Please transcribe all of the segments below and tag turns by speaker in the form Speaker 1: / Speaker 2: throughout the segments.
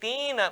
Speaker 1: 3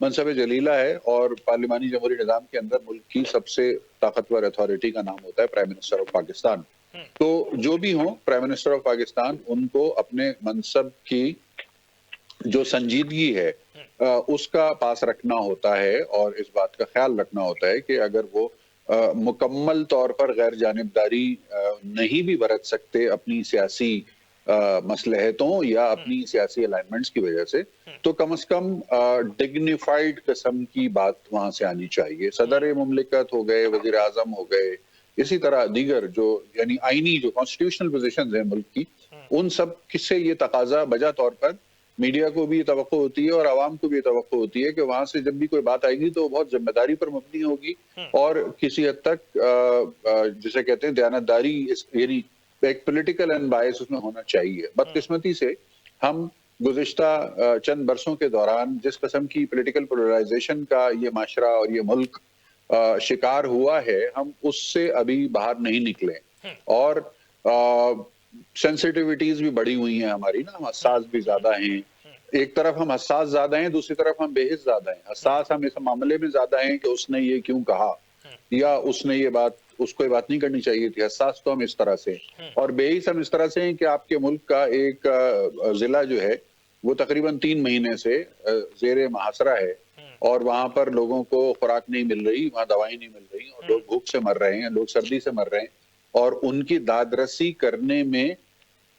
Speaker 2: منصب جلیلہ ہے اور پارلیمانی جمہوری نظام کے اندر ملک کی سب سے طاقتور اتھارٹی کا نام ہوتا ہے پرائم منسٹر آف پاکستان. تو جو بھی ہوں پرائم منسٹر آف پاکستان ان کو اپنے منصب کی جو سنجیدگی ہے اس کا پاس رکھنا ہوتا ہے اور اس بات کا خیال رکھنا ہوتا ہے کہ اگر وہ مکمل طور پر غیر جانبداری نہیں بھی برت سکتے اپنی سیاسی مصلحتوں یا اپنی سیاسی الائنمنٹس کی وجہ سے تو کم از کم ڈگنیفائیڈ قسم کی بات وہاں سے آنی چاہیے. صدر مملکت ہو گئے, وزیر اعظم ہو گئے, اسی طرح دیگر جو یعنی آئینی جو کانسٹیٹیوشنل پوزیشنز ہیں ملک کی, ان سب سے یہ تقاضا بجا طور پر میڈیا کو بھی توقع ہوتی ہے اور عوام کو بھی توقع ہوتی ہے کہ وہاں سے جب بھی کوئی بات آئے گی تو بہت ذمہ داری پر مبنی ہوگی اور کسی حد تک جسے کہتے ہیں دیانتداری یعنی ایک پولیٹیکل ان بائس اس میں ہونا چاہیے. بدقسمتی سے ہم گزشتہ چند برسوں کے دوران جس قسم کی پولیٹیکل پولرائزیشن کا یہ معاشرہ اور یہ ملک شکار ہوا ہے, ہم اس سے ابھی باہر نہیں نکلے اور سینسیٹیوٹیز بھی بڑی ہوئی ہیں ہماری نا, ہم حساس بھی زیادہ ہیں. ایک طرف ہم حساس زیادہ ہیں, دوسری طرف ہم بے حس زیادہ ہیں. حساس ہم اس معاملے میں زیادہ ہیں کہ اس نے یہ کیوں کہا یا اس نے یہ بات, اس کو یہ بات نہیں کرنی چاہیے تھی. حساس تو ہم اس طرح سے, اور بے حس ہم اس طرح سے ہیں کہ آپ کے ملک کا ایک ضلع جو ہے وہ تقریباً 3 مہینے سے زیر محاصرہ ہے اور وہاں پر لوگوں کو خوراک نہیں مل رہی, وہاں دوائیں نہیں مل رہی اور لوگ بھوک سے مر رہے ہیں, لوگ سردی سے مر رہے ہیں اور ان کی داد رسی کرنے میں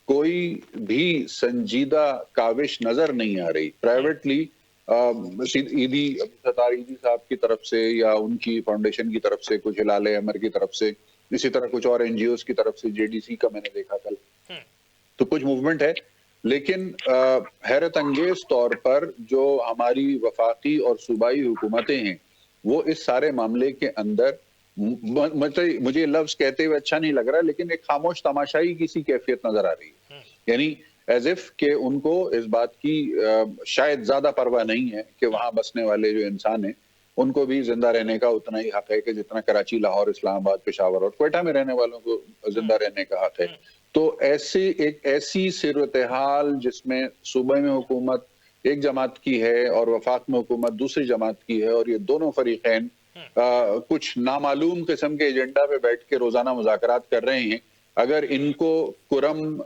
Speaker 2: کوئی بھی سنجیدہ کاوش نظر نہیں آ رہی. پرائیویٹلی عیدی ستار عیدی صاحب کی طرف سے یا ان کی فاؤنڈیشن کی طرف سے, کچھ ہلال احمر کی طرف سے, اسی طرح کچھ اور این جی اوز کی طرف سے, جے ڈی سی کا میں نے دیکھا کل, تو کچھ موومنٹ ہے. لیکن حیرت انگیز طور پر جو ہماری وفاقی اور صوبائی حکومتیں ہیں وہ اس سارے معاملے کے اندر, مجھے لفظ کہتے ہوئے اچھا نہیں لگ رہا لیکن ایک خاموش تماشائی کی سی کیفیت نظر آ رہی ہے. یعنی ایز اف کہ ان کو اس بات کی شاید زیادہ پرواہ نہیں ہے کہ وہاں بسنے والے جو انسان ہیں ان کو بھی زندہ رہنے کا اتنا ہی حق ہے کہ جتنا کراچی, لاہور, اسلام آباد, پشاور اور کوئٹہ میں رہنے والوں کو زندہ رہنے کا حق ہے. تو ایسی صورتحال جس میں صوبے میں حکومت ایک جماعت کی ہے اور وفاق میں حکومت دوسری جماعت کی ہے اور یہ دونوں فریقین کچھ نامعلوم قسم کے ایجنڈا پہ بیٹھ کے روزانہ مذاکرات کر رہے ہیں, اگر ان کو کرم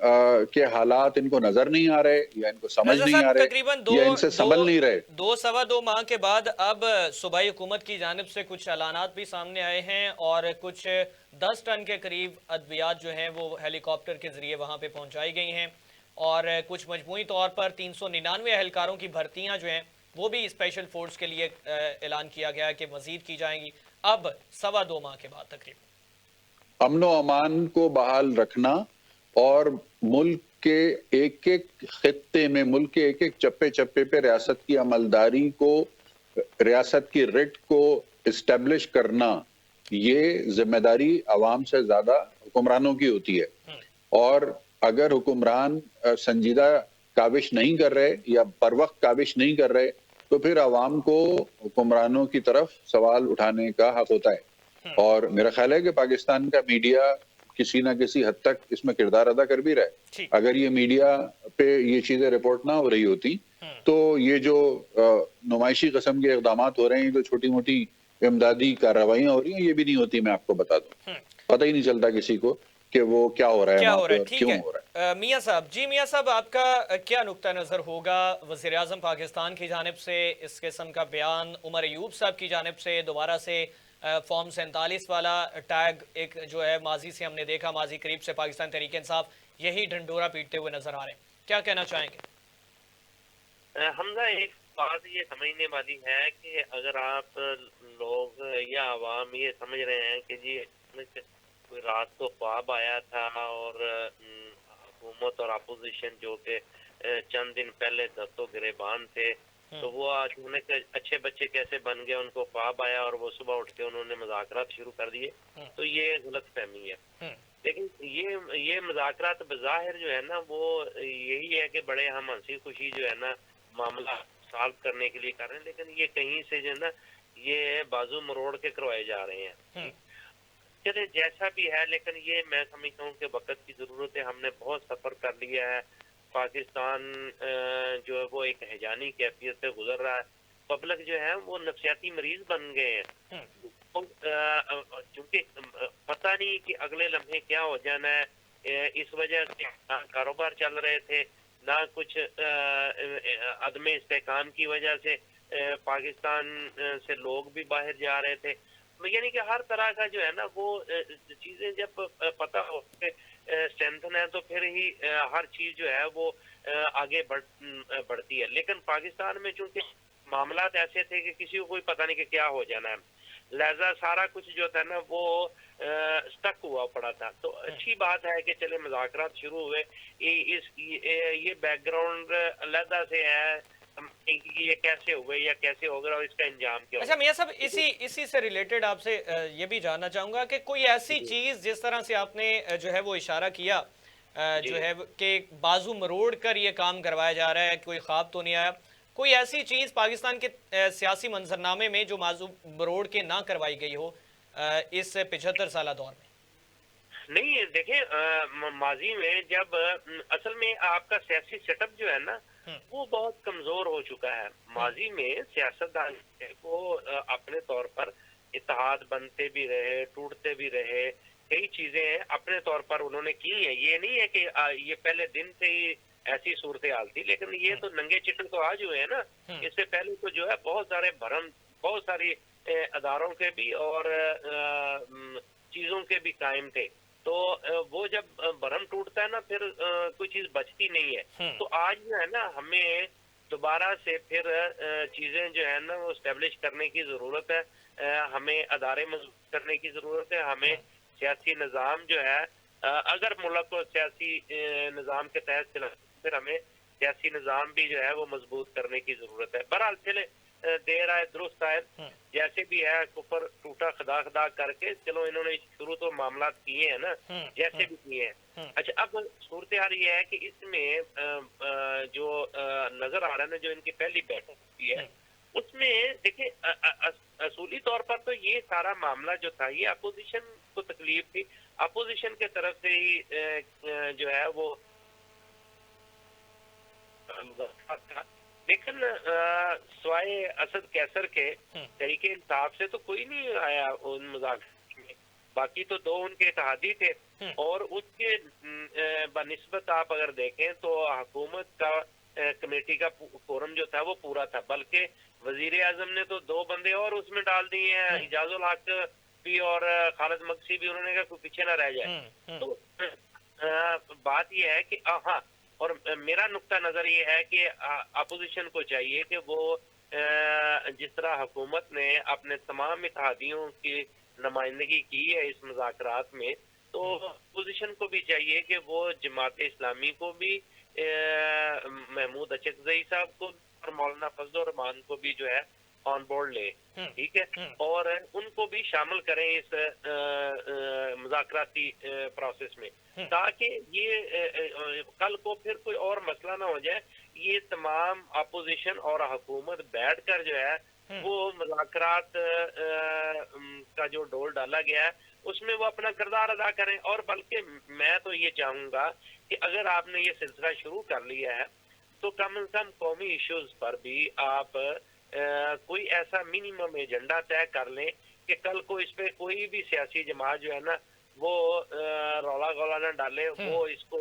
Speaker 2: کے حالات ان کو نظر نہیں آ رہے یا ان کو سمجھ نہیں آ رہے
Speaker 1: تقریباً
Speaker 2: یا ان سے سنبھل نہیں رہے,
Speaker 1: 2 ماہ کے بعد اب صوبائی حکومت کی جانب سے کچھ اعلانات بھی سامنے آئے ہیں اور کچھ 10 ٹن کے قریب ادویات جو ہیں وہ ہیلی کاپٹر کے ذریعے وہاں پہ پہنچائی گئی ہیں اور کچھ مجموعی طور پر 399 اہلکاروں کی بھرتیاں جو ہیں وہ بھی اسپیشل فورس کے لیے اعلان کیا گیا ہے کہ مزید کی جائیں گی اب 2.25 ماہ کے بعد تقریباً.
Speaker 2: امن و امان کو بحال رکھنا اور ملک کے ایک ایک خطے میں, ملک کے ایک ایک چپے چپے پہ ریاست کی عملداری کو, ریاست کی رٹ کو اسٹیبلش کرنا, یہ ذمہ داری عوام سے زیادہ حکمرانوں کی ہوتی ہے. اور اگر حکمران سنجیدہ کاوش نہیں کر رہے یا پر وقت کاوش نہیں کر رہے تو پھر عوام کو حکمرانوں کی طرف سوال اٹھانے کا حق ہوتا ہے. اور میرا خیال ہے کہ پاکستان کا میڈیا کسی نہ کسی حد تک اس میں کردار ادا کر بھی رہا ہے. اگر یہ میڈیا پہ یہ چیزیں رپورٹ نہ ہو رہی ہوتی تو یہ جو نمائشی قسم کے اقدامات ہو رہے ہیں, جو چھوٹی موٹی امدادی کارروائیاں ہو رہی ہیں, یہ بھی نہیں ہوتی. میں آپ کو بتا دوں, پتہ ہی نہیں چلتا کسی کو کہ وہ کیا ہو رہا ہے وہاں پہ اور کیوں ہو رہا ہے.
Speaker 1: میاں صاحب آپ کا کیا نقطہ نظر ہوگا وزیر اعظم پاکستان کی جانب سے اس قسم کا بیان, عمر ایوب صاحب کی جانب سے دوبارہ سے فارم 47 والا ٹیگ ایک جو ہے ماضی سے ہم نے دیکھا, ماضی قریب سے پاکستان تحریک انصاف یہی ڈھنڈورا پیٹتے ہوئے نظر آ رہے ہیں, کیا کہنا چاہیں گے؟
Speaker 3: حمزہ, ایک بات یہ سمجھنے والی ہے کہ اگر آپ لوگ یا عوام یہ سمجھ رہے ہیں کہ جی کوئی رات کو خواب آیا تھا اور حکومت اور اپوزیشن جو کہ چند دن پہلے دستوں گریبان تھے تو وہ آج اچھے بچے کیسے بن گئے, ان کو خواب آیا اور وہ صبح اٹھ کے انہوں نے مذاکرات شروع کر دیے, تو یہ غلط فہمی ہے. لیکن یہ مذاکرات بظاہر جو ہے نا وہ یہی ہے کہ بڑے ہم ہنسی خوشی جو ہے نا معاملہ سالو کرنے کے لیے کر رہے ہیں, لیکن یہ کہیں سے جو ہے نا یہ بازو مروڑ کے کروائے جا رہے ہیں. چلے جیسا بھی ہے, لیکن یہ میں سمجھتا ہوں کہ وقت کی ضرورت ہے. ہم نے بہت سفر کر لیا ہے, پاکستان جو ہے وہ ایک ہیجانی کیفیت سے گزر رہا ہے. پبلک جو ہے وہ نفسیاتی مریض بن گئے ہیں، کیونکہ پتہ نہیں کہ اگلے لمحے کیا ہو جانا ہے، اس وجہ سے نہ کاروبار چل رہے تھے، نہ کچھ عدم استحکام کی وجہ سے پاکستان سے لوگ بھی باہر جا رہے تھے، یعنی کہ ہر طرح کا جو ہے نا وہ چیزیں جب پتہ ہو کے اسٹرینتھن ہے تو پھر ہی ہر چیز جو ہے وہ آگے بڑھتی ہے. لیکن پاکستان میں چونکہ معاملات ایسے تھے کہ کسی کو کوئی پتہ نہیں کہ کیا ہو جانا ہے، لہذا سارا کچھ جو تھا نا وہ سٹک ہوا پڑا تھا. تو اچھی بات ہے کہ چلے مذاکرات شروع ہوئے. یہ بیک گراؤنڈ علیحدہ سے ہے یہ کیسے ہوئے یا کیسے ہوگا اور اس کا انجام کیا ہوگا.
Speaker 1: اچھا میاں صاحب، اسی سے ریلیٹڈ آپ سے یہ بھی جاننا چاہوں گا کہ کوئی ایسی چیز جس طرح سے آپ نے جو ہے وہ اشارہ کیا جو ہے کہ بازو مروڑ کر یہ کام کروایا جا رہا ہے، کوئی خواب تو نہیں آیا، کوئی ایسی چیز پاکستان کے سیاسی منظرنامے میں جو بازو مروڑ کے نہ کروائی گئی ہو اس 75 سالہ دور میں؟ نہیں،
Speaker 3: دیکھیں ماضی میں جب اصل میں آپ کا سیاسی سیٹ اپ جو ہے نا وہ بہت کمزور ہو چکا ہے. ماضی میں سیاستدان کو اپنے طور پر اتحاد بنتے بھی رہے، ٹوٹتے بھی رہے، کئی چیزیں اپنے طور پر انہوں نے کی ہیں. یہ نہیں ہے کہ یہ پہلے دن سے ہی ایسی صورتحال تھی، لیکن یہ تو ننگے چٹن تو آج ہوئے ہیں نا. اس سے پہلے تو جو ہے بہت سارے بہت ساری اداروں کے بھی اور چیزوں کے بھی قائم تھے. تو وہ جب برہم ٹوٹتا ہے نا پھر کوئی چیز بچتی نہیں ہے. تو آج جو ہے نا ہمیں دوبارہ سے پھر چیزیں جو ہے نا وہ اسٹیبلش کرنے کی ضرورت ہے، ہمیں ادارے مضبوط کرنے کی ضرورت ہے، ہمیں سیاسی نظام جو ہے اگر ملک کو سیاسی نظام کے تحت چلا پھر ہمیں سیاسی نظام بھی جو ہے وہ مضبوط کرنے کی ضرورت ہے. بہرحال چلے دیر آئے درست آئے، جیسے بھی ہے کفر ٹوٹا خدا خدا کر کے چلو انہوں نے شروع تو معاملات کیے ہیں نا جیسے بھی کیے ہیں. اچھا اب صورتحال یہ ہے کہ اس میں جو نظر آ رہا ہے نا جو ان کی پہلی بیٹھک ہوئی ہے اس میں دیکھیں اصولی طور پر تو یہ سارا معاملہ جو تھا یہ اپوزیشن کو تکلیف تھی، اپوزیشن کے طرف سے ہی جو ہے وہ تھا. لیکن سوائے اسد کیسر کے طریقے انصاف سے تو کوئی نہیں آیا ان مذاکرات میں. باقی تو دو ان کے اتحادی تھے اور اس کے بنسبت آپ اگر دیکھیں تو حکومت کا کمیٹی کا فورم جو تھا وہ پورا تھا، بلکہ وزیر اعظم نے تو دو بندے اور اس میں ڈال دیے ہیں، اعجاز الحق بھی اور خالد مکسی بھی، انہوں نے کہا کوئی پیچھے نہ رہ جائے. تو بات یہ ہے کہ ہاں، اور میرا نقطہ نظر یہ ہے کہ اپوزیشن کو چاہیے کہ وہ جس طرح حکومت نے اپنے تمام اتحادیوں کی نمائندگی کی ہے اس مذاکرات میں، تو اپوزیشن کو بھی چاہیے کہ وہ جماعت اسلامی کو بھی، محمود اچکزئی صاحب کو اور مولانا فضل الرحمان کو بھی جو ہے آن بورڈ لے، ٹھیک ہے، اور ان کو بھی شامل کریں اس مذاکراتی پروسیس میں، تاکہ یہ کل کو پھر کوئی اور مسئلہ نہ ہو جائے. یہ تمام اپوزیشن اور حکومت بیٹھ کر جو ہے وہ مذاکرات کا جو ڈول ڈالا گیا ہے اس میں وہ اپنا کردار ادا کریں. اور بلکہ میں تو یہ چاہوں گا کہ اگر آپ نے یہ سلسلہ شروع کر لیا ہے تو کم از کم قومی ایشوز پر بھی آپ کوئی ایسا منیمم ایجنڈا طے کر لیں کہ کل کو اس پہ کوئی بھی سیاسی جماعت جو ہے نا وہ رولا گولا نہ ڈالے، وہ اس کو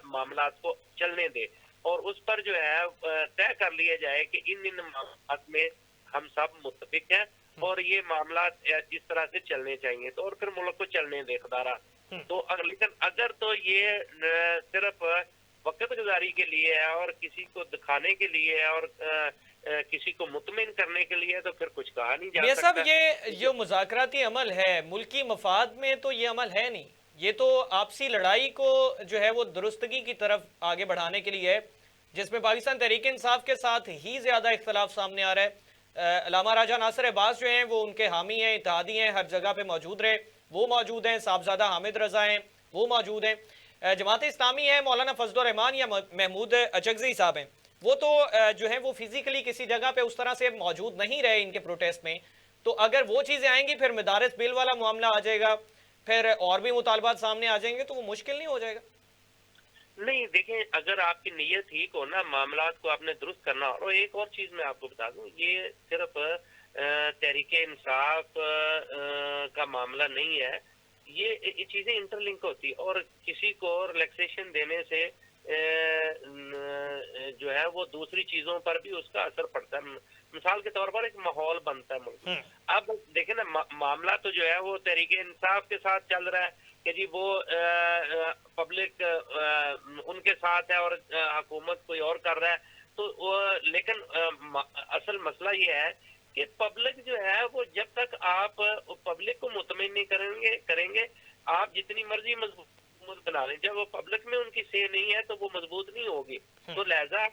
Speaker 3: معاملات کو چلنے دے اور اس پر جو ہے طے کر لیا جائے کہ ان معاملات میں ہم سب متفق ہیں اور یہ معاملات اس طرح سے چلنے چاہیے، تو اور پھر ملک کو چلنے دے خدارہ. تو لیکن اگر تو یہ صرف وقت گزاری کے لیے ہے اور کسی کو دکھانے کے لیے ہے اور کسی کو مطمئن کرنے کے لیے تو پھر کچھ کہا نہیں جا سکتا.
Speaker 1: صاحب یہ جو مذاکراتی عمل ہے ملکی مفاد میں تو یہ عمل ہے نہیں، یہ تو آپسی لڑائی کو جو ہے وہ درستگی کی طرف آگے بڑھانے کے لیے ہے، جس میں پاکستان تحریک انصاف کے ساتھ ہی زیادہ اختلاف سامنے آ رہا ہے. علامہ راجہ ناصر عباس جو ہیں وہ ان کے حامی ہیں، اتحادی ہیں، ہر جگہ پہ موجود رہے، وہ موجود ہیں. صاحبزادہ حامد رضا ہیں وہ موجود ہیں. جماعت اسلامی ہے، مولانا فضل الرحمان یا محمود اچکزئی صاحب ہیں، وہ تو جو ہے وہ فزیکلی کسی جگہ پہ اس طرح سے موجود نہیں رہے ان کے پروٹیسٹ میں. تو اگر وہ چیزیں آئیں گی پھر مدارس بل والا معاملہ آ جائے گا، پھر اور بھی مطالبات سامنے آ جائیں گے، تو وہ مشکل نہیں ہو جائے گا؟
Speaker 3: نہیں دیکھیں، اگر آپ کی نیت ٹھیک ہو نا، معاملات کو آپ نے درست کرنا. اور ایک اور چیز میں آپ کو بتا دوں، یہ صرف تحریک انصاف کا معاملہ نہیں ہے، یہ چیزیں انٹر لنک ہوتی، اور کسی کو ریلیکسیشن دینے سے جو ہے وہ دوسری چیزوں پر بھی اس کا اثر پڑتا ہے. مثال کے طور پر ایک ماحول بنتا ہے ملک. اب دیکھیں نا، معاملہ تو جو ہے وہ تحریک انصاف کے ساتھ چل رہا ہے کہ جی وہ پبلک ان کے ساتھ ہے اور حکومت کوئی اور کر رہا ہے. تو لیکن اصل مسئلہ یہ ہے کہ پبلک جو ہے وہ جب تک آپ پبلک کو مطمئن نہیں کریں گے آپ جتنی مرضی مضبوط بنا لیں، جب وہ پبلک میں ان کی سے نہیں ہے تو وہ مضبوط نہیں ہوگی. تو لہذا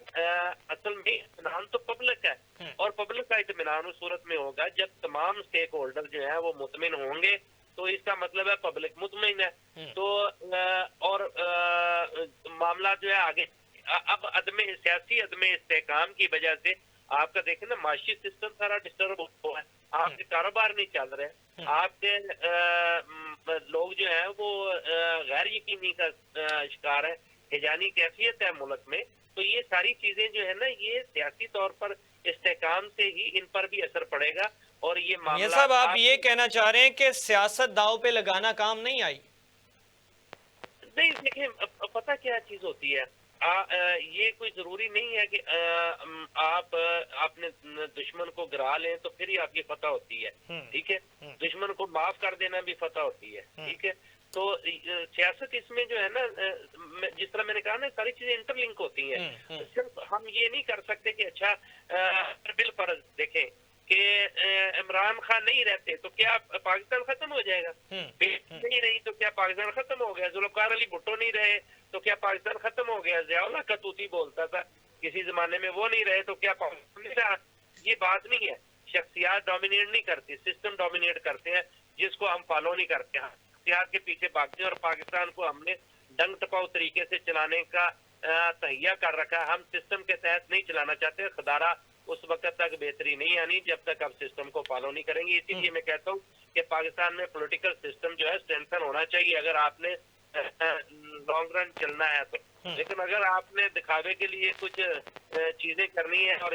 Speaker 3: اصل میں اطمینان تو پبلک ہے، اور پبلک کا اطمینان اس صورت میں ہوگا جب تمام اسٹیک ہولڈر جو ہیں وہ مطمئن ہوں گے. تو اس کا مطلب ہے پبلک مطمئن ہے. تو اور معاملہ جو ہے آگے اب سیاسی عدم استحکام کی وجہ سے آپ کا دیکھیں نا، معاشی سسٹم سارا ڈسٹرب ہوا ہے. آپ کے کاروبار نہیں چل رہے، آپ کے لوگ جو ہیں وہ غیر یقینی کا شکار ہے، ہیجانی کیفیت ہے ملک میں. تو یہ ساری چیزیں جو ہے نا، یہ سیاسی طور پر استحکام سے ہی ان پر بھی اثر پڑے گا. اور یہ
Speaker 1: میاں
Speaker 3: معاملہ
Speaker 1: صاحب آپ یہ کہنا چاہ رہے ہیں کہ سیاست داؤ پہ لگانا کام نہیں آئی؟
Speaker 3: نہیں دیکھیں، پتہ کیا چیز ہوتی ہے، یہ کوئی ضروری نہیں ہے کہ آپ اپنے دشمن کو گرا لیں تو پھر ہی آپ کی فتح ہوتی ہے. ٹھیک ہے، دشمن کو معاف کر دینا بھی فتح ہوتی ہے. ٹھیک ہے، تو سیاست اس میں جو ہے نا، جس طرح میں نے کہا نا، ساری چیزیں انٹر لنک ہوتی ہیں. صرف ہم یہ نہیں کر سکتے کہ اچھا بالفرض دیکھیں کہ عمران خان نہیں رہتے تو کیا پاکستان ختم ہو جائے گا؟ نہیں رہی تو کیا پاکستان ختم ہو گیا؟ ذوالفقار علی بھٹو نہیں رہے تو کیا پاکستان ختم ہو گیا؟ ضیاء اللہ قطوطی بولتا تھا کسی زمانے میں، وہ نہیں رہے تو کیا پاکستان نہیں رہا؟ یہ بات نہیں ہے. شخصیات ڈومینیٹ نہیں کرتی، سسٹم ڈومینیٹ کرتے ہیں جس کو ہم فالو نہیں کرتے ہیں. شخصیات کے پیچھے بھاگتے ہیں، اور پاکستان کو ہم نے ڈنگ ٹپاؤ طریقے سے چلانے کا تہیہ کر رکھا ہے. ہم سسٹم کے تحت نہیں چلانا چاہتے. خدارہ اس وقت تک بہتری نہیں آنی جب تک آپ سسٹم کو فالو نہیں کریں گے. اسی لیے میں کہتا ہوں کہ پاکستان میں پولیٹیکل سسٹم جو ہے اسٹرینتھن ہونا چاہیے اگر آپ نے لانگ رن چلنا ہے تو. لیکن اگر آپ نے دکھاوے کے لیے کچھ چیزیں کرنی ہے اور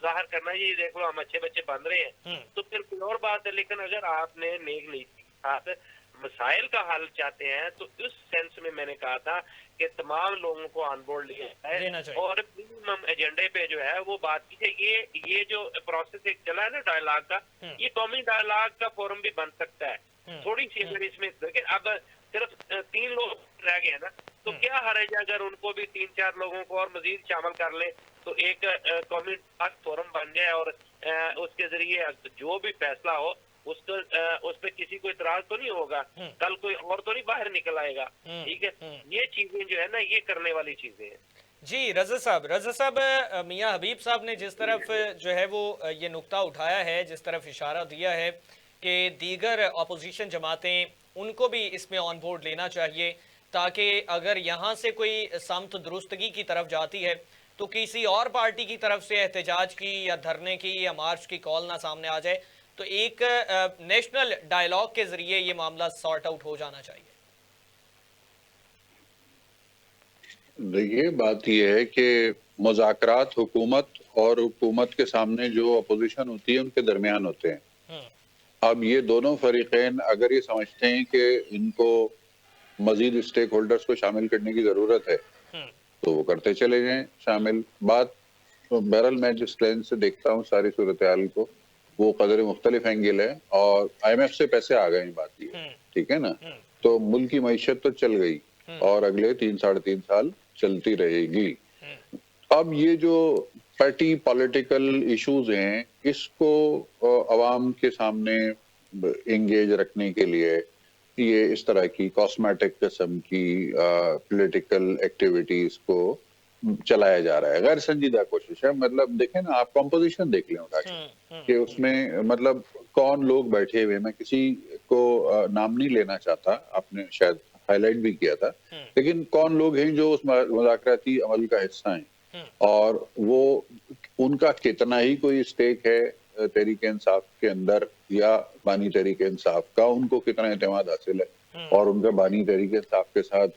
Speaker 3: ظاہر کرنا ہے یہ دیکھ لو ہم اچھے بچے بن رہے ہیں، تو پھر کوئی اور بات ہے. لیکن اگر آپ نے نیک نیتی کے ساتھ مسائل کا حل چاہتے ہیں تو اس سینس میں نے کہا تھا کہ تمام لوگوں کو آن بورڈ لیا ہے اور منیمم ایجنڈے پہ جو ہے وہ بات کی ہے. یہ جو پروسیس ایک چلا ہے نا ڈائلاگ کا، یہ قومی ڈائلاگ کا فورم بھی بن سکتا ہے. تھوڑی سی اگر اس میں دیکھیں، اب صرف 3 لوگ رہ گئے نا، تو کیا حرج ہے اگر ان کو بھی 3-4 لوگوں کو اور مزید شامل کر لیں تو ایک قومی فورم بن جائے، اور اس کے ذریعے جو بھی فیصلہ ہو اس پہ کسی کو اعتراض تو نہیں ہوگا، کل کوئی اور تو نہیں باہر نکل آئے گا. ٹھیک ہے، یہ چیزیں جو ہے نا یہ کرنے والی چیزیں ہیں.
Speaker 1: جی رضا صاحب، میاں حبیب صاحب نے جس طرف جو ہے وہ یہ نقطہ اٹھایا ہے، جس طرف اشارہ دیا ہے کہ دیگر اپوزیشن جماعتیں ان کو بھی اس میں آن بورڈ لینا چاہیے، تاکہ اگر یہاں سے کوئی سمت درستگی کی طرف جاتی ہے تو کسی اور پارٹی کی طرف سے احتجاج کی یا دھرنے کی یا مارچ کی کال نہ سامنے آ جائے، تو ایک نیشنل ڈائلاگ کے ذریعے یہ معاملہ سارٹ آؤٹ ہو جانا چاہیے.
Speaker 2: دیکھیے بات یہ ہے کہ مذاکرات حکومت اور حکومت کے سامنے جو اپوزیشن ہوتی ہے ان کے درمیان ہوتے ہیں. اب یہ دونوں فریقین اگر یہ سمجھتے ہیں کہ ان کو مزید اسٹیک ہولڈرز کو شامل کرنے کی ضرورت ہے تو وہ کرتے چلے جائیں شامل. بات بہرحال میں جس لینس سے دیکھتا ہوں ساری صورتحال کو، وہ قدر مختلف اینگل ہے، اور آئی ایم ایف سے پیسے آ گئے بات یہ ٹھیک ہے نا. تو ملک کی معیشت تو چل گئی اور اگلے 3-3.5 سال چلتی رہے گی. اب یہ جو پیٹی پولیٹیکل ایشوز ہیں اس کو عوام کے سامنے انگیج رکھنے کے لیے یہ اس طرح کی کاسمیٹک قسم کی پولیٹیکل ایکٹیویٹیز کو چلایا جا رہا ہے. غیر سنجیدہ کوشش ہے. مطلب دیکھیں نا، آپ کمپوزیشن دیکھ لیں اٹھا کے کہ اس میں مطلب کون لوگ بیٹھے ہوئے. میں کسی کو نام نہیں لینا چاہتا، آپ نے شاید ہائی لائٹ بھی کیا تھا، لیکن کون لوگ ہیں جو اس مذاکراتی عمل کا حصہ ہیں، اور وہ ان کا کتنا ہی کوئی اسٹیک ہے تحریک انصاف کے اندر یا بانی تحریک انصاف کا، ان کو کتنا اعتماد حاصل ہے، اور ان کا بانی تحریک انصاف کے ساتھ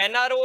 Speaker 1: NRO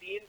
Speaker 3: 3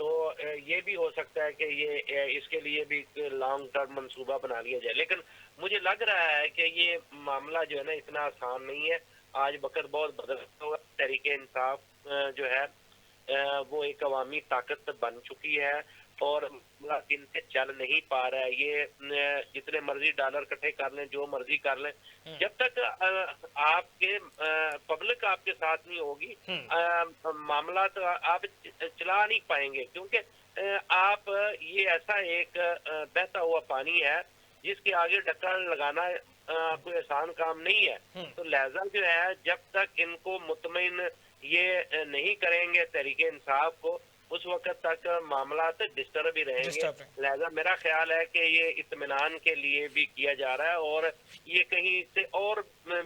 Speaker 3: تو یہ بھی ہو سکتا ہے کہ یہ اس کے لیے بھی لانگ ٹرم منصوبہ بنا لیا جائے. لیکن مجھے لگ رہا ہے کہ یہ معاملہ جو ہے نا اتنا آسان نہیں ہے. آج وقت بہت بدل ہوا. تحریک انصاف جو ہے وہ ایک عوامی طاقت بن چکی ہے اور دن سے چل نہیں پا رہا ہے. یہ جتنے مرضی ڈالر اکٹھے کر لیں، جو مرضی کر لیں، جب تک آپ کے پبلک آپ کے ساتھ نہیں ہوگی معاملات آپ چلا نہیں پائیں گے. کیونکہ آپ یہ ایسا ایک بہتا ہوا پانی ہے جس کے آگے ڈھکن لگانا کوئی آسان کام نہیں ہے. تو لہذا جو ہے جب تک ان کو مطمئن یہ نہیں کریں گے تحریک انصاف کو، اس وقت تک معاملات ڈسٹرب ہی رہیں گے. لہذا میرا خیال ہے کہ یہ اطمینان کے لیے بھی کیا جا رہا ہے اور یہ کہیں سے اور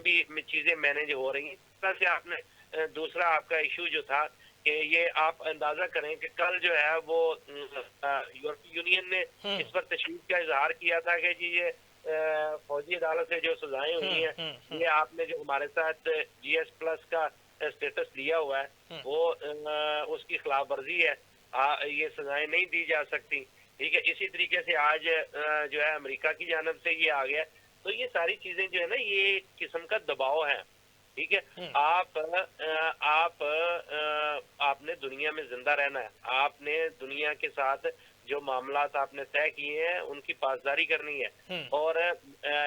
Speaker 3: بھی چیزیں مینیج ہو رہی ہیں. اس طرح سے آپ نے دوسرا آپ کا ایشو جو تھا کہ یہ آپ اندازہ کریں کہ کل جو ہے وہ یورپی یونین نے اس پر تشویش کا اظہار کیا تھا کہ جی یہ فوجی عدالت سے جو سزائیں ہوئی ہیں یہ آپ نے جو ہمارے ساتھ جی ایس پلس کا اسٹیٹس دیا ہوا ہے وہ اس کی خلاف ورزی ہے، یہ سزائیں نہیں دی جا سکتی. ٹھیک ہے. اسی طریقے سے آج جو ہے امریکہ کی جانب سے یہ آ گیا. تو یہ ساری چیزیں جو ہے نا یہ ایک قسم کا دباؤ ہے. ٹھیک ہے. آپ نے دنیا میں زندہ رہنا ہے، آپ نے دنیا کے ساتھ جو معاملات آپ نے طے کیے ہیں ان کی پاسداری کرنی ہے. اور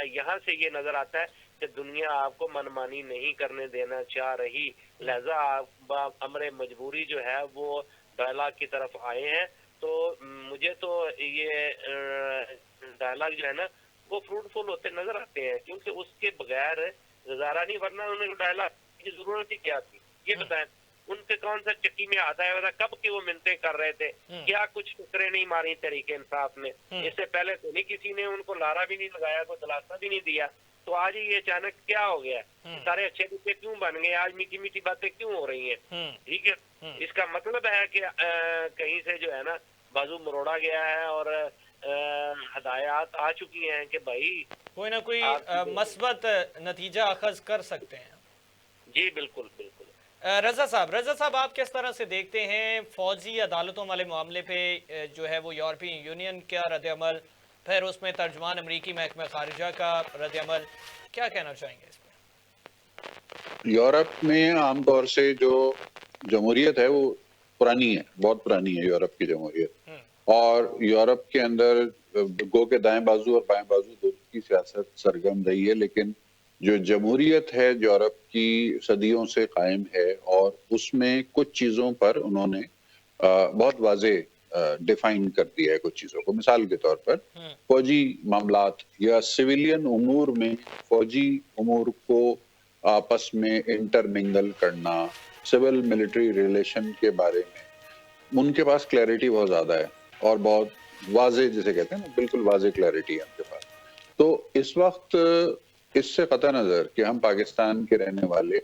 Speaker 3: یہاں سے یہ نظر آتا ہے کہ دنیا آپ کو منمانی نہیں کرنے دینا چاہ رہی. لہذا آپ امر مجبوری جو ہے وہ ڈائلاگ کی طرف آئے ہیں. تو مجھے تو یہ ڈائلاگ جو ہے نا وہ فروٹفل ہوتے نظر آتے ہیں، کیونکہ اس کے بغیر گزارا نہیں. ورنہ انہوں نے ڈائلاگ کی ضرورت ہی کیا تھی؟ یہ بتائیں ان کے کون سا چکی میں آتا ہے، کب کی وہ منتیں کر رہے تھے؟ کیا کچھ ٹکرے نہیں ماری تحریک انصاف نے؟ اس سے پہلے تو نہیں کسی نے ان کو لارا بھی نہیں لگایا، کوئی دلاسا بھی نہیں دیا. تو آج یہ اچانک کیا ہو گیا؟ سارے اچھے بچے کیوں بن گئے؟ آج میٹھی میٹھی باتیں کیوں ہو رہی ہیں؟ ٹھیک ہے. اس کا مطلب ہے کہ کہیں سے جو ہے نا بازو مروڑا گیا ہے اور ہدایات آ چکی ہیں کہ بھائی
Speaker 1: کوئی نہ کوئی مثبت نتیجہ اخذ کر سکتے ہیں.
Speaker 3: جی بالکل بالکل.
Speaker 1: رضا صاحب آپ کس طرح سے دیکھتے ہیں فوجی عدالتوں والے معاملے پہ جو ہے وہ یورپی یونین کا رد عمل، پھر اس میں ترجمان امریکی محکمہ خارجہ کا رد عمل، کیا کہنا چاہیں گے اس پہ؟
Speaker 2: یورپ میں عام طور سے جو جمہوریت ہے وہ پرانی ہے، بہت پرانی ہے یورپ کی جمہوریت. اور یورپ کے اندر گو کے دائیں بازو اور بائیں بازو دونوں کی سیاست سرگرم رہی ہے، لیکن جو جمہوریت ہے یورپ کی صدیوں سے قائم ہے اور اس میں کچھ چیزوں پر انہوں نے بہت واضح ڈیفائن کر دیا ہے کچھ چیزوں کو. مثال کے طور پر فوجی معاملات یا سویلین امور میں فوجی امور کو آپس میں انٹرمنگل کرنا، سول ملٹری ریلیشن کے بارے میں ان کے پاس کلیئرٹی بہت زیادہ ہے اور بہت واضح، جسے کہتے ہیں نا بالکل واضح کلیئرٹی ہے ان کے پاس. تو اس وقت اس سے قطع نظر کہ ہم پاکستان کے رہنے والے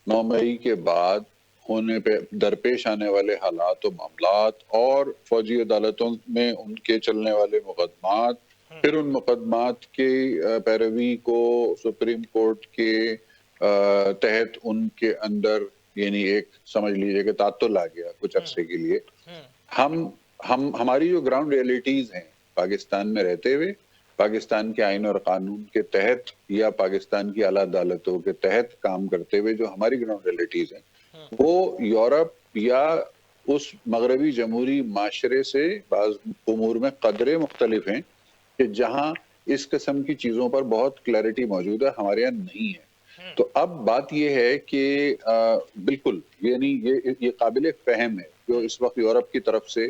Speaker 2: 9 مئی کے بعد ہونے پہ درپیش آنے والے حالات و معاملات اور فوجی عدالتوں میں ان کے چلنے والے مقدمات، پھر ان مقدمات کی پیروی کو سپریم کورٹ کے تحت ان کے اندر یعنی ایک سمجھ لیجئے کہ تعطل آ گیا کچھ عرصے کے لیے. ہماری جو گراؤنڈ ریئلٹیز ہیں پاکستان میں رہتے ہوئے، پاکستان کے آئین اور قانون کے تحت یا پاکستان کی اعلیٰ عدالتوں کے تحت کام کرتے ہوئے جو ہماری گراؤنڈ ریئلٹیز ہیں وہ یورپ یا اس مغربی جمہوری معاشرے سے بعض امور میں قدرے مختلف ہیں کہ جہاں اس قسم کی چیزوں پر بہت کلیئرٹی موجود ہے، ہمارے یہاں نہیں ہے. تو اب بات یہ ہے کہ بالکل یعنی یہ قابل فہم ہے جو اس وقت یورپ کی طرف سے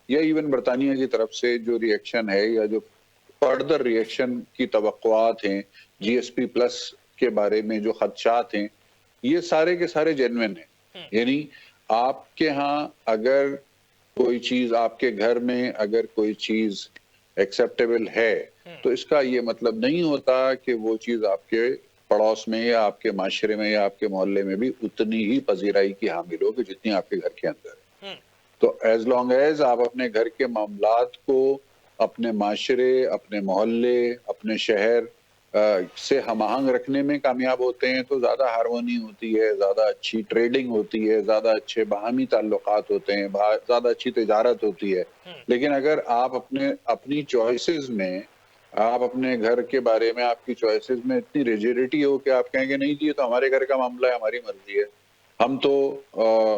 Speaker 2: یا ایون برطانیہ کی طرف سے جو ری ایکشن ہے یا جو فردر ری ایکشن کی توقعات ہیں، جی ایس پی پلس کے بارے میں جو خدشات ہیں، یہ سارے کے سارے جینوین ہیں. یعنی آپ کے ہاں اگر کوئی چیز، آپ کے گھر میں اگر کوئی چیز ایکسیپٹیبل ہے تو اس کا یہ مطلب نہیں ہوتا کہ وہ چیز آپ کے پڑوس میں یا آپ کے معاشرے میں یا آپ کے محلے میں بھی اتنی ہی پذیرائی کی حامل ہو کہ جتنی آپ کے گھر کے اندر ہے. تو ایز لانگ ایز آپ اپنے گھر کے معاملات کو اپنے معاشرے، اپنے محلے، اپنے شہر سے ہم آہنگ رکھنے میں کامیاب ہوتے ہیں تو زیادہ ہارمونی ہوتی ہے، زیادہ اچھی ٹریڈنگ ہوتی ہے، زیادہ اچھے باہمی تعلقات ہوتے ہیں، زیادہ اچھی تجارت ہوتی ہے. لیکن اگر آپ اپنی چوائسز میں، آپ اپنے گھر کے بارے میں آپ کی چوائسز میں اتنی ریجیڈیٹی ہو کہ آپ کہیں گے نہیں جی یہ تو ہمارے گھر کا معاملہ ہے، ہماری مرضی ہے، ہم تو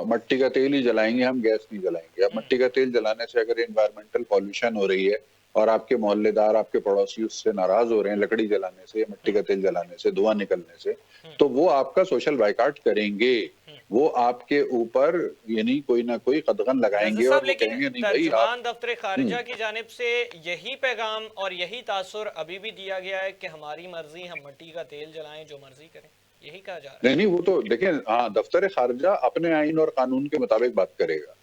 Speaker 2: مٹی کا تیل ہی جلائیں گے، ہم گیس نہیں جلائیں گے. اب مٹی کا تیل جلانے سے اگر انوائرمنٹل پالوشن ہو رہی ہے اور آپ کے محلے دار، آپ کے پڑوسی اس سے ناراض ہو رہے ہیں لکڑی جلانے سے، مٹی کا تیل جلانے سے، دھواں نکلنے سے، تو وہ آپ کا سوشل بائیکاٹ کریں گے، وہ آپ کے اوپر یعنی کوئی نہ کوئی قدغن لگائیں
Speaker 1: نذیر
Speaker 2: گے اور
Speaker 1: صاحب،
Speaker 2: وہ
Speaker 1: لیکن
Speaker 2: کہیں گے نہیں بھائی آپ.
Speaker 1: ترجمان دفتر خارجہ کی جانب سے یہی پیغام اور یہی تاثر ابھی بھی دیا گیا ہے کہ ہماری مرضی، ہم مٹی کا تیل جلائیں، جو مرضی کریں، یہی کہا جا رہا
Speaker 2: نہیں وہ تو دیکھیں، ہاں دفتر خارجہ اپنے آئین اور قانون کے مطابق بات کرے گا.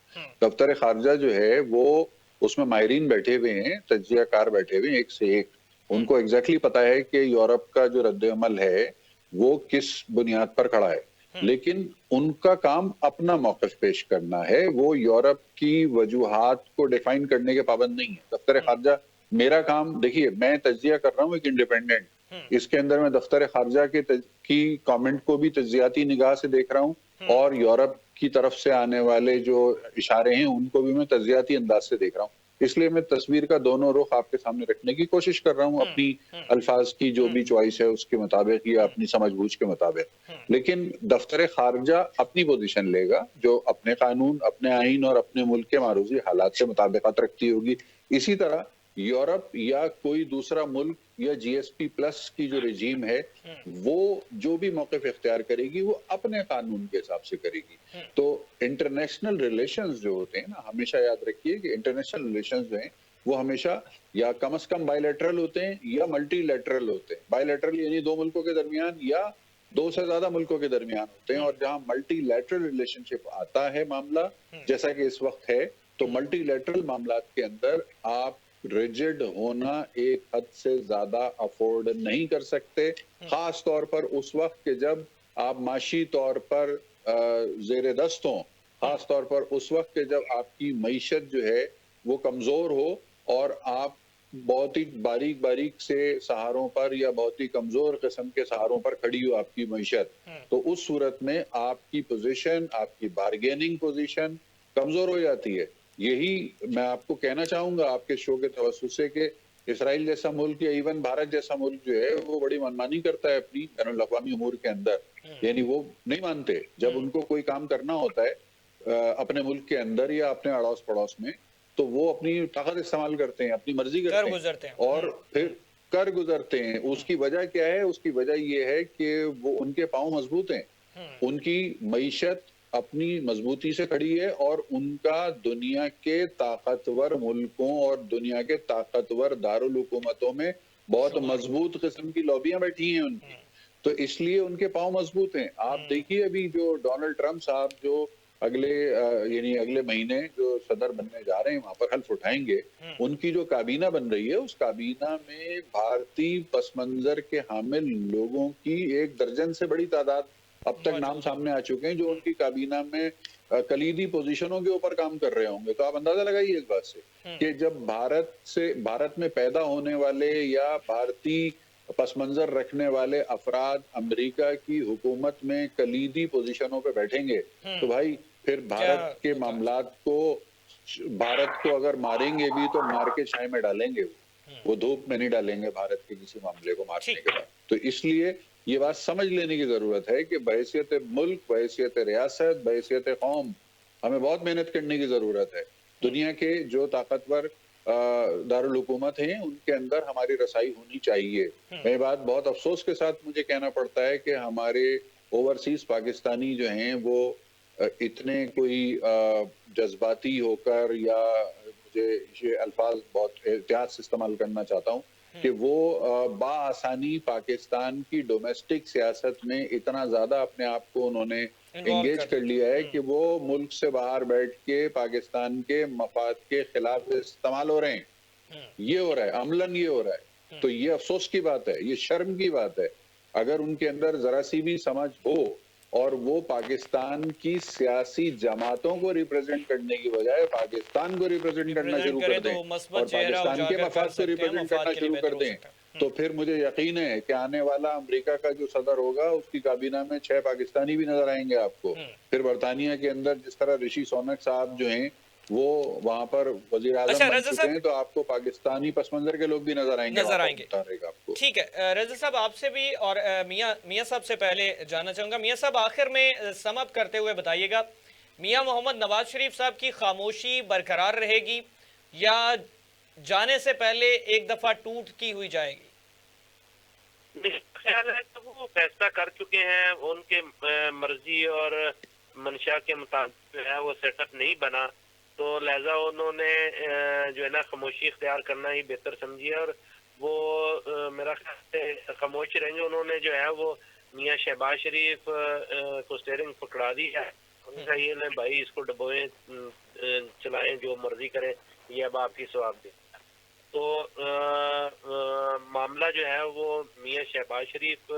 Speaker 2: دفتر خارجہ جو ہے وہ اس میں ماہرین بیٹھے ہوئے ہیں، تجزیہ کار بیٹھے ہوئے ہیں ایک سے ایک. ان کو ایگزیکٹلی پتا ہے کہ یورپ کا جو رد عمل ہے وہ کس بنیاد پر کھڑا ہے، لیکن ان کا کام اپنا موقف پیش کرنا ہے، وہ یورپ کی وجوہات کو ڈیفائن کرنے کے پابند نہیں ہے. دفتر خارجہ، میرا کام دیکھیے، میں تجزیہ کر رہا ہوں ایک انڈیپینڈنٹ، اس کے اندر میں دفتر خارجہ کی کامنٹ کو بھی تجزیاتی نگاہ سے دیکھ رہا ہوں اور یورپ کی طرف سے آنے والے جو اشارے ہیں ان کو بھی میں تجزیاتی انداز سے دیکھ رہا ہوں. اس لیے میں تصویر کا دونوں رخ آپ کے سامنے رکھنے کی کوشش کر رہا ہوں، اپنی الفاظ کی جو بھی چوائس ہے اس کے مطابق یا اپنی سمجھ بوجھ کے مطابق. لیکن دفتر خارجہ اپنی پوزیشن لے گا جو اپنے قانون، اپنے آئین اور اپنے ملک کے معروضی حالات سے مطابقت رکھتی ہوگی. اسی طرح یورپ یا کوئی دوسرا ملک یا جی ایس پی پلس کی جو رجیم ہے وہ جو بھی موقف اختیار کرے گی وہ اپنے قانون کے حساب سے کرے گی. تو انٹرنیشنل ریلیشنز جو ہوتے ہیں نا، ہمیشہ یاد رکھیے کہ انٹرنیشنل ریلیشنز جو ہیں وہ ہمیشہ یا کم از کم بائی لیٹرل ہوتے ہیں یا ملٹی لیٹرل ہوتے ہیں. بائی لیٹرل یعنی دو ملکوں کے درمیان یا دو سے زیادہ ملکوں کے درمیان ہوتے ہیں، اور جہاں ملٹی لیٹرل ریلیشن شپ آتا ہے معاملہ جیسا کہ اس وقت ہے، تو ملٹی لیٹرل معاملات کے اندر آپ ریجڈ ہونا ایک حد سے زیادہ افورڈ نہیں کر سکتے، خاص طور پر اس وقت کہ جب آپ معاشی طور پر زیر دست ہوں، خاص طور پر اس وقت کہ جب آپ کی معیشت جو ہے وہ کمزور ہو اور آپ بہت ہی باریک باریک سے سہاروں پر یا بہت ہی کمزور قسم کے سہاروں پر کھڑی ہو آپ کی معیشت. تو اس صورت میں آپ کی پوزیشن، آپ کی بارگیننگ پوزیشن کمزور ہو جاتی ہے. یہی میں آپ کو کہنا چاہوں گا آپ کے شو کے توسط سے کہ اسرائیل جیسا ملک یا ایون بھارت جیسا ملک جو ہے وہ بڑی منمانی کرتا ہے اپنی بین الاقوامی امور کے اندر. یعنی وہ نہیں مانتے جب ان کو کوئی کام کرنا ہوتا ہے اپنے ملک کے اندر یا اپنے اڑوس پڑوس میں، تو وہ اپنی طاقت استعمال کرتے ہیں، اپنی مرضی کرتے ہیں اور پھر کر گزرتے ہیں. اس کی وجہ کیا ہے؟ اس کی وجہ یہ ہے کہ وہ ان کے پاؤں مضبوط ہیں، ان کی معیشت اپنی مضبوطی سے کھڑی ہے اور ان کا دنیا کے طاقتور ملکوں اور دنیا کے طاقتور دارالحکومتوں میں بہت مضبوط قسم کی لابیاں بیٹھی ہیں ان کی. تو اس لیے ان کے پاؤں مضبوط ہیں. آپ دیکھیے ابھی جو ڈونلڈ ٹرمپ صاحب جو اگلے مہینے جو صدر بننے جا رہے ہیں وہاں پر حلف اٹھائیں گے، ان کی جو کابینہ بن رہی ہے اس کابینہ میں بھارتی پس منظر کے حامل لوگوں کی 1 درجن سے بڑی تعداد اب تک نام سامنے آ چکے ہیں جو ان کی کابینہ میں کلیدی پوزیشنوں کے اوپر کام کر رہے ہوں گے. تو آپ اندازہ لگائیے اس بات سے کہ جب بھارت میں پیدا ہونے والے یا بھارتی پس منظر رکھنے والے افراد امریکہ کی حکومت میں کلیدی پوزیشنوں پہ بیٹھیں گے تو بھائی پھر بھارت کے معاملات کو، بھارت کو اگر ماریں گے بھی تو مار کے چھائے میں ڈالیں گے، وہ دھوپ میں نہیں ڈالیں گے بھارت کے کسی معاملے کو مارنے کے بعد. تو اس لیے یہ بات سمجھ لینے کی ضرورت ہے کہ بحیثیت ملک، بحیثیت ریاست، بحیثیت قوم ہمیں بہت محنت کرنے کی ضرورت ہے. دنیا کے جو طاقتور دارالحکومت ہیں ان کے اندر ہماری رسائی ہونی چاہیے. میں بات بہت افسوس کے ساتھ مجھے کہنا پڑتا ہے کہ ہمارے اوورسیز پاکستانی جو ہیں وہ اتنے کوئی جذباتی ہو کر، یا مجھے یہ الفاظ بہت احتیاط سے استعمال کرنا چاہتا ہوں کہ وہ بآسانی پاکستان کی ڈومیسٹک سیاست میں اتنا زیادہ اپنے آپ کو انہوں نے انگیج کر لیا ہے کہ وہ ملک سے باہر بیٹھ کے پاکستان کے مفاد کے خلاف استعمال ہو رہے ہیں. یہ ہو رہا ہے، عملاً یہ ہو رہا ہے. تو یہ افسوس کی بات ہے، یہ شرم کی بات ہے. اگر ان کے اندر ذرا سی بھی سمجھ ہو اور وہ پاکستان کی سیاسی جماعتوں کو ریپرزینٹ کرنے کی بجائے پاکستان کو ریپرزینٹ کرنا شروع کر دیں اور پاکستان کے مفاد کو ریپرزینٹ کرنا شروع کر دیں تو پھر مجھے یقین ہے کہ آنے والا امریکہ کا جو صدر ہوگا اس کی کابینہ میں 6 پاکستانی بھی نظر آئیں گے آپ کو. پھر برطانیہ کے اندر جس طرح رشی سونک صاحب جو ہیں وہ وہاں پر وزیر اعظم
Speaker 1: اچھا
Speaker 2: بن
Speaker 1: رضا
Speaker 2: چکے
Speaker 1: صاحب
Speaker 2: ہیں تو آپ کو پاکستانی پس منظر کے لوگ بھی نظر آئیں گے آپ کو.
Speaker 1: ٹھیک ہے رضا صاحب، آپ سے بھی اور میاں صاحب سے پہلے جاننا چاہوں گا. میاں صاحب آخر میں سم اپ کرتے ہوئے بتائیے گا، میاں محمد نواز شریف صاحب کی خاموشی برقرار رہے گی یا جانے سے پہلے ایک دفعہ ٹوٹ کی ہوئی جائے گی؟
Speaker 3: خیال ہے کہ وہ فیصلہ کر چکے ہیں، ان کے مرضی اور منشا کے مطابق جو ہے وہ سیٹ اپ نہیں بنا، تو لہذا انہوں نے جو ہے نا خاموشی اختیار کرنا ہی بہتر سمجھی ہے، اور وہ میرا خیال سے خاموش رہیں گے. انہوں نے جو ہے وہ میاں شہباز شریف کو سٹیئرنگ پکڑا دی ہے، ان کا یہ لیں بھائی اس کو ڈبوئیں چلائیں جو مرضی کریں، یہ اب آپ کی ثواب دیں. تو معاملہ جو ہے وہ میاں شہباز شریف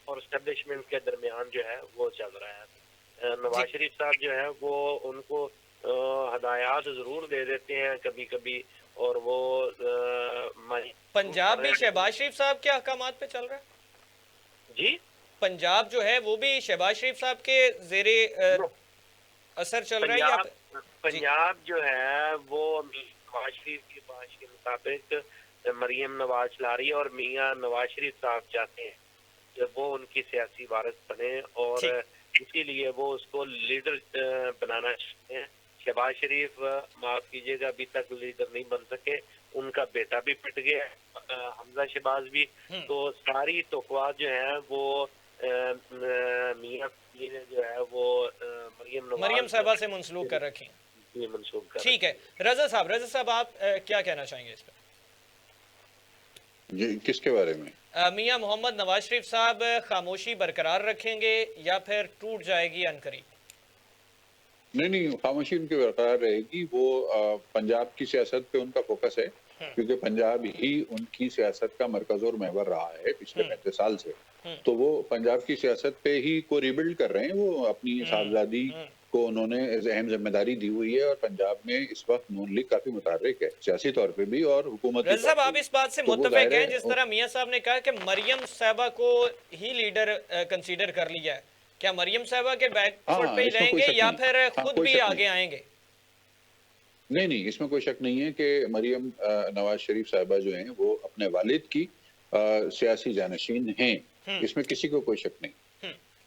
Speaker 3: اور اسٹیبلشمنٹ کے درمیان جو ہے وہ چل رہا ہے. نواز شریف صاحب جو ہے وہ ان کو ہدایات ضرور دے دیتے ہیں کبھی کبھی، اور وہ
Speaker 1: پنجاب بھی شہباز شریف صاحب کے احکامات پہ چل رہا ہے؟
Speaker 3: جی
Speaker 1: پنجاب جو ہے وہ بھی شہباز شریف صاحب کے زیر اثر چل رہا ہے یا
Speaker 3: پنجاب جو ہے وہ نواز شریف کی خواہش کے مطابق مریم نواز چلا رہی ہے، اور میاں نواز شریف صاحب چاہتے ہیں کہ وہ ان کی سیاسی وارث بنے، اور اسی لیے وہ اس کو لیڈر بنانا چاہتے ہیں. شہباز شریف معاف کیجیے گا ابھی تک لیڈر نہیں بن سکے، ان کا بیٹا بھی پٹ گیا حمزہ شہباز بھی. تو ساری توقعات جو ہیں وہ میاں جو ہے وہ
Speaker 1: مریم صاحبہ سے منسلوک کر رکھیں. ٹھیک ہے رضا صاحب آپ کیا کہنا چاہیں گے اس پہ؟
Speaker 2: جی کس کے بارے میں؟
Speaker 1: میاں محمد نواز شریف صاحب خاموشی برقرار رکھیں گے یا پھر ٹوٹ جائے گی عنقریب؟
Speaker 2: نہیں خاموشی ان کی برقرار رہے گی. وہ پنجاب کی سیاست پہ ان کا فوکس ہے، کیونکہ پنجاب ہی ان کی سیاست کا مرکز اور محور رہا ہے پچھلے 35 سال سے. تو وہ پنجاب کی سیاست پہ ہی کو ریبلڈ کر رہے ہیں. وہ اپنی صاحبزادی کو انہوں نے اہم ذمہ داری دی ہوئی ہے، اور پنجاب میں اس وقت نون لیگ کافی متحرک ہے سیاسی طور پہ بھی اور حکومتی طور پہ.
Speaker 1: رضا صاحب آپ اس بات سے متفق ہیں جس طرح میاں صاحب نے کہا کہ مریم صاحبہ کو ہی لیڈر کنسیڈر کر لیا ہے، کیا مریم صاحبہ کے بیک فٹ پہ ہی رہیں گے یا پھر خود بھی آگے آئیں گے؟
Speaker 2: نہیں اس میں کوئی شک نہیں ہے کہ مریم نواز شریف صاحبہ جو ہیں وہ اپنے والد کی سیاسی جانشین ہیں، اس میں کسی کو کوئی شک نہیں.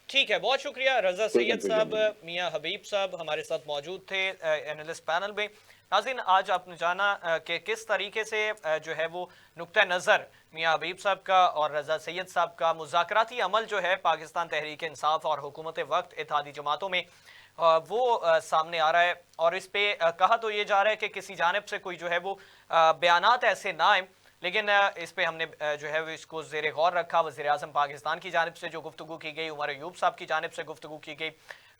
Speaker 1: ٹھیک ہے، بہت شکریہ رضا سید صاحب. میاں حبیب صاحب ہمارے ساتھ موجود تھے اینالسٹ پینل میں. ناظرین آج آپ نے جانا کہ کس طریقے سے جو ہے وہ نقطہ نظر میاں حبیب صاحب کا اور رضا سید صاحب کا مذاکراتی عمل جو ہے پاکستان تحریک انصاف اور حکومت وقت اتحادی جماعتوں میں وہ سامنے آ رہا ہے، اور اس پہ کہا تو یہ جا رہا ہے کہ کسی جانب سے کوئی جو ہے وہ بیانات ایسے نہ آئیں، لیکن اس پہ ہم نے جو ہے اس کو زیر غور رکھا. وزیر اعظم پاکستان کی جانب سے جو گفتگو کی گئی، عمر ایوب صاحب کی جانب سے گفتگو کی گئی،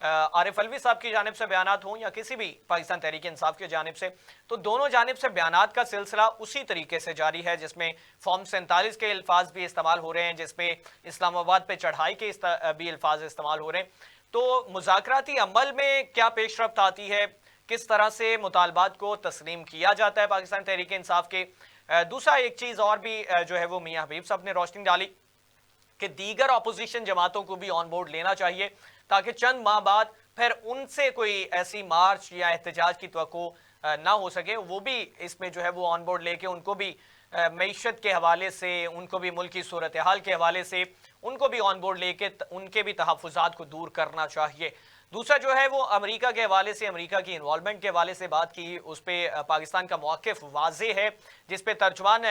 Speaker 1: عارف علوی صاحب کی جانب سے بیانات ہوں یا کسی بھی پاکستان تحریک انصاف کی جانب سے، تو دونوں جانب سے بیانات کا سلسلہ اسی طریقے سے جاری ہے جس میں فارم 47 کے الفاظ بھی استعمال ہو رہے ہیں، جس میں اسلام آباد پہ چڑھائی کے بھی الفاظ استعمال ہو رہے ہیں. تو مذاکراتی عمل میں کیا پیش رفت آتی ہے، کس طرح سے مطالبات کو تسلیم کیا جاتا ہے پاکستان تحریک انصاف کے. دوسرا ایک چیز اور بھی جو ہے وہ میاں حبیب صاحب نے روشنی ڈالی کہ دیگر اپوزیشن جماعتوں کو بھی آن بورڈ لینا چاہیے تاکہ چند ماہ بعد پھر ان سے کوئی ایسی مارچ یا احتجاج کی توقع نہ ہو سکے. وہ بھی اس میں جو ہے وہ آن بورڈ لے کے ان کو بھی معیشت کے حوالے سے، ان کو بھی ملکی صورتحال کے حوالے سے ان کو بھی آن بورڈ لے کے ان کے بھی تحفظات کو دور کرنا چاہیے. دوسرا جو ہے وہ امریکہ کے حوالے سے، امریکہ کی انوالومنٹ کے حوالے سے بات کی، اس پہ پاکستان کا موقف واضح ہے جس پہ ترجمان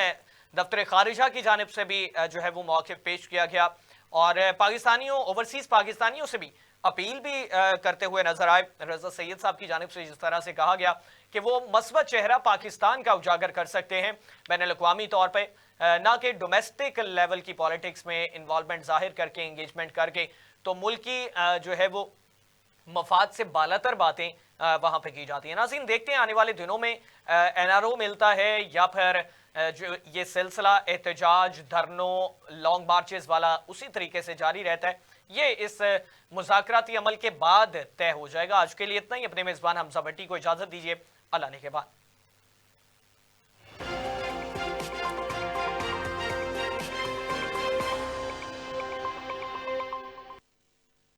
Speaker 1: دفتر خارجہ کی جانب سے بھی جو ہے وہ موقف پیش کیا گیا، اور پاکستانیوں اوورسیز پاکستانیوں سے بھی اپیل بھی کرتے ہوئے نظر آئے. رضا سید صاحب کی جانب سے جس طرح سے کہا گیا کہ وہ مثبت چہرہ پاکستان کا اجاگر کر سکتے ہیں بین الاقوامی طور پہ، نہ کہ ڈومیسٹک لیول کی پالیٹکس میں انوالومنٹ ظاہر کر کے، انگیجمنٹ کر کے. تو ملکی جو ہے وہ مفاد سے بالاتر باتیں وہاں پہ کی جاتی ہیں. ناظرین دیکھتے ہیں آنے والے دنوں میں این آر او ملتا ہے یا پھر جو یہ سلسلہ احتجاج، دھرنوں، لانگ مارچز والا اسی طریقے سے جاری رہتا ہے. یہ اس مذاکراتی عمل کے بعد طے ہو جائے گا. آج کے لیے اتنا ہی. اپنے میزبان حمزہ بھٹی کو اجازت دیجیے. اللہ نے کے بعد.